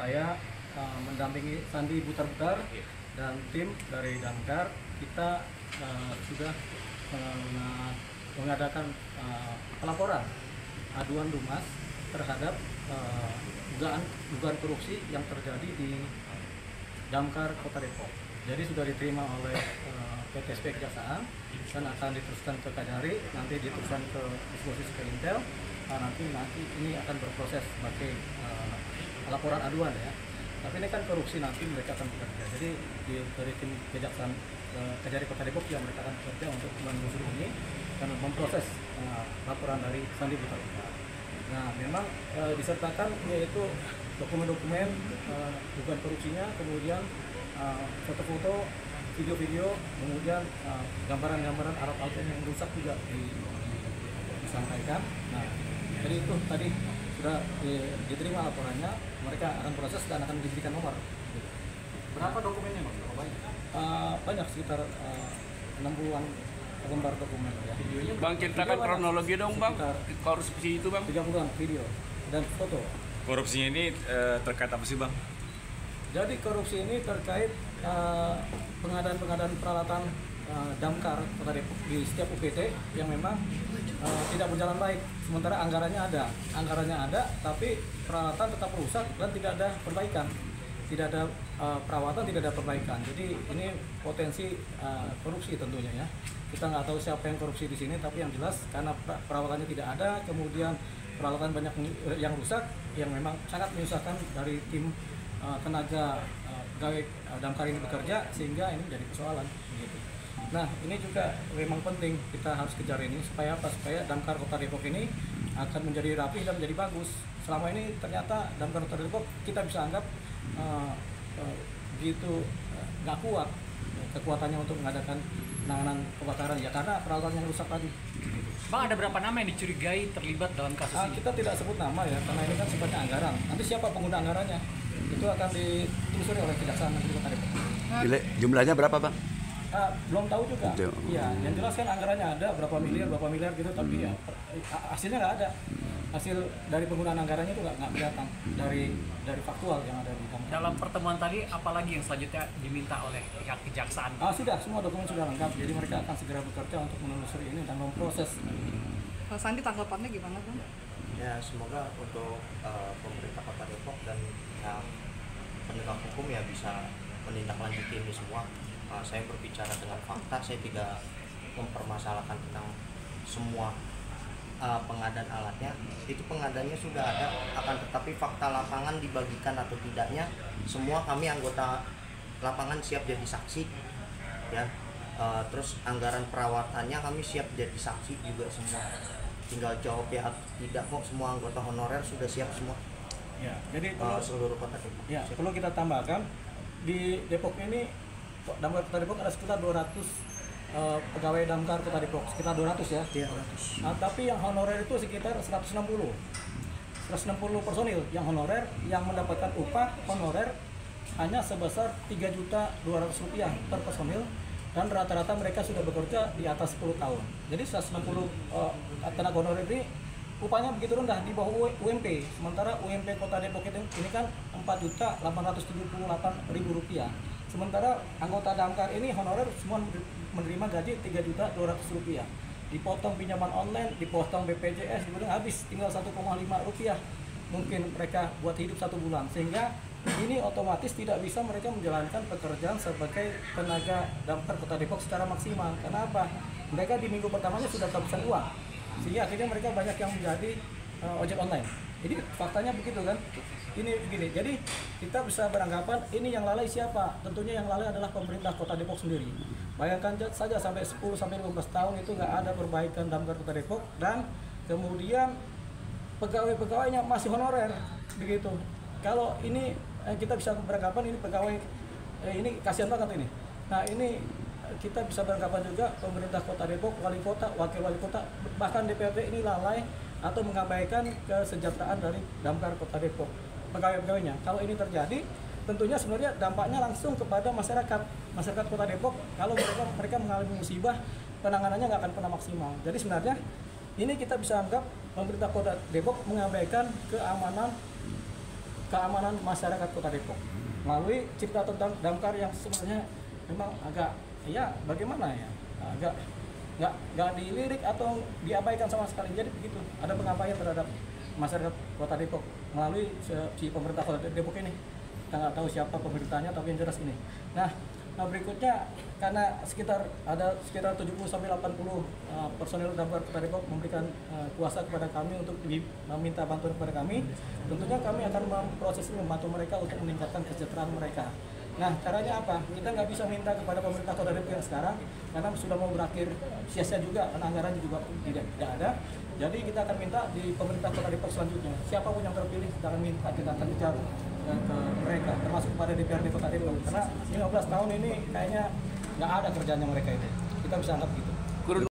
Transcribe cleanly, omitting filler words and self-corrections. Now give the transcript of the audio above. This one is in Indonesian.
saya mendampingi Sandi Butar-Butar dan tim dari Damkar. Kita sudah mengadakan pelaporan aduan Dumas terhadap dugaan korupsi yang terjadi di Damkar Kota Depok. Jadi sudah diterima oleh PTSP Kejaksaan dan akan diteruskan ke Kajari, nanti diteruskan ke disposisi ke Intel. Nanti ini akan berproses sebagai laporan aduan ya. Tapi ini kan korupsi, nanti mereka akan bekerja. Jadi dari tim Kejaksaan Kajari Kota Depok yang mereka akan bekerja untuk menelusuri ini dan memproses laporan dari Sandi Butar-Butar. Nah, memang disertakan yaitu dokumen-dokumen dugaan korupsinya, kemudian foto-foto, video-video, kemudian gambaran-gambaran alat-alat yang rusak juga disampaikan. Nah, jadi itu tadi sudah diterima laporannya, mereka akan proses dan akan diberikan nomor. Berapa dokumennya, Bang? Berapa banyak? Banyak, sekitar 60-an lembar dokumen ya. Videonya Bang, ceritakan kronologi dong, Bang. Korupsi itu, Bang. 30-an video dan foto. Korupsinya ini terkait apa sih, Bang? Jadi korupsi ini terkait pengadaan peralatan damkar Kota Depok di setiap UPT yang memang tidak berjalan baik. Sementara anggarannya ada, tapi peralatan tetap rusak dan tidak ada perbaikan. Tidak ada perawatan, tidak ada perbaikan. Jadi ini potensi korupsi tentunya ya. Kita nggak tahu siapa yang korupsi di sini, tapi yang jelas karena perawatannya tidak ada, kemudian peralatan banyak yang rusak, yang memang sangat menyusahkan dari tim tenaga pegawai damkar ini bekerja, sehingga ini menjadi persoalan. Gitu. Nah, ini juga memang penting kita harus kejar ini supaya apa? Supaya damkar Kota Depok ini akan menjadi rapi dan menjadi bagus. Selama ini ternyata damkar Kota Depok kita bisa anggap begitu nggak kuat kekuatannya untuk mengadakan penanganan kebakaran ya, karena peralatan yang rusak tadi. Bang, ada berapa nama yang dicurigai terlibat dalam kasus ini? Kita tidak sebut nama ya, karena ini kan sifatnya anggaran. Nanti siapa pengguna anggarannya itu akan ditelusuri oleh Kejaksaan Negeri Kota Depok. Jumlahnya berapa, Bang? Belum tahu juga. Iya, yang jelas kan anggarannya ada berapa miliar gitu, tapi ya hasilnya nggak ada. Hasil dari penggunaan anggarannya itu nggak kelihatan dari faktual yang ada di Damkar. Dalam pertemuan tadi, apalagi yang selanjutnya diminta oleh pihak kejaksaan? Sudah, semua dokumen sudah lengkap, jadi mereka akan segera bekerja untuk menelusuri ini dan memproses. Pak Sandi, tanggapannya gimana, Bang? Ya, semoga untuk pemerintah Kota Depok dan ya, penegak hukum ya bisa menindaklanjuti ini semua. Saya berbicara dengan fakta, saya tidak mempermasalahkan tentang semua pengadaan alatnya. Itu pengadaannya sudah ada, akan tetapi fakta lapangan dibagikan atau tidaknya, semua kami anggota lapangan siap jadi saksi ya. Terus anggaran perawatannya kami siap jadi saksi juga semua. Tinggal jawab ya atau tidak, kok semua anggota honorer sudah siap semua. Ya, jadi seluruh Kota Depok. Ya, perlu kita tambahkan di Depok ini, damkar Kota Depok ada sekitar 200 pegawai damkar Kota Depok, sekitar 200 ya. Iya, 200. Tapi yang honorer itu sekitar 160 personil yang honorer, yang mendapatkan upah honorer hanya sebesar Rp3.200.000 per personil, dan rata-rata mereka sudah bekerja di atas 10 tahun. Jadi 160 tenaga honorer ini upahnya begitu rendah, di bawah UMP. Sementara UMP Kota Depok ini kan Rp4.878.000. Sementara anggota damkar ini honorer semua menerima gaji Rp3.200.000. Dipotong pinjaman online, dipotong BPJS, kemudian habis tinggal Rp1,5 mungkin mereka buat hidup 1 bulan. Sehingga ini otomatis tidak bisa mereka menjalankan pekerjaan sebagai tenaga damkar Kota Depok secara maksimal. Kenapa? Mereka di minggu pertamanya sudah kehabisan uang, sehingga akhirnya mereka banyak yang menjadi ojek online. Jadi faktanya begitu kan? Ini begini, jadi kita bisa beranggapan ini yang lalai siapa? Tentunya yang lalai adalah pemerintah Kota Depok sendiri. Bayangkan saja sampai 10-15 tahun itu nggak ada perbaikan damkar Kota Depok, dan kemudian pegawai-pegawainya masih honorer begitu. Kalau ini kita bisa beranggapan ini pegawai ini kasihan banget ini. Nah, ini kita bisa beranggapan juga pemerintah Kota Depok, wali kota, wakil wali kota, bahkan DPRD ini lalai atau mengabaikan kesejahteraan dari damkar Kota Depok, pegawai-pegawainya. Kalau ini terjadi, tentunya sebenarnya dampaknya langsung kepada masyarakat Kota Depok. Kalau mereka mengalami musibah, penanganannya nggak akan pernah maksimal. Jadi sebenarnya ini kita bisa anggap pemerintah Kota Depok mengabaikan keamanan keamanan masyarakat Kota Depok melalui Cipta Damkar yang sebenarnya memang agak ya bagaimana ya, agak nggak dilirik atau diabaikan sama sekali. Jadi begitu, ada pengabaian terhadap masyarakat Kota Depok melalui si pemerintah Kota Depok ini. Kita nggak tahu siapa pemerintahnya, tapi yang jelas ini. Nah berikutnya, karena ada sekitar 70 sampai 80 personil Damkar Kota Depok memberikan kuasa kepada kami untuk meminta bantuan kepada kami, tentunya kami akan memproses ini, membantu mereka untuk meningkatkan kesejahteraan mereka. Nah, caranya apa? Kita nggak bisa minta kepada pemerintah Kota Depok yang sekarang, karena sudah mau berakhir sia-sia juga, karena anggarannya juga tidak ada. Jadi kita akan minta di pemerintah Kota Depok selanjutnya, siapapun yang terpilih kita akan minta, kita akan bicara ke mereka, termasuk kepada DPRD Kota Depok, karena 15 tahun ini kayaknya nggak ada kerjanya mereka itu. Kita bisa anggap gitu.